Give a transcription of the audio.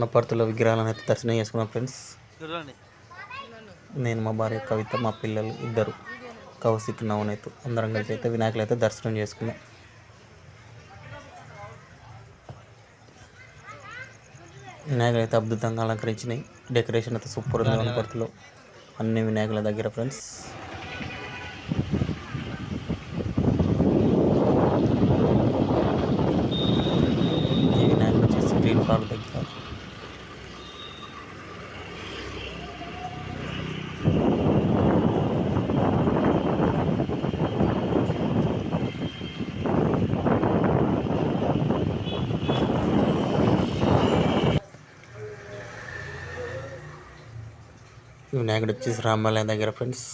వనపర్తిలో విగ్రహాలను అయితే దర్శనం చేసుకున్నాం ఫ్రెండ్స్. నేను, మా భార్య కవిత, మా పిల్లలు ఇద్దరు కౌశిక్, నవనీత్ అందరం కలిసి అయితే వినాయకులు అయితే దర్శనం చేసుకున్నాం. వినాయకులు అయితే అద్భుతంగా అలంకరించినాయి. డెకరేషన్ అయితే సూపర్ ఉంది వనపర్తిలో అన్ని వినాయకుల దగ్గర ఫ్రెండ్స్. ఈ వినాయకుడు వచ్చేసి గ్రీన్ పార్క్ దగ్గర. వినాయకుడు వచ్చేసి రామాలయం దగ్గర ఫ్రెండ్స్.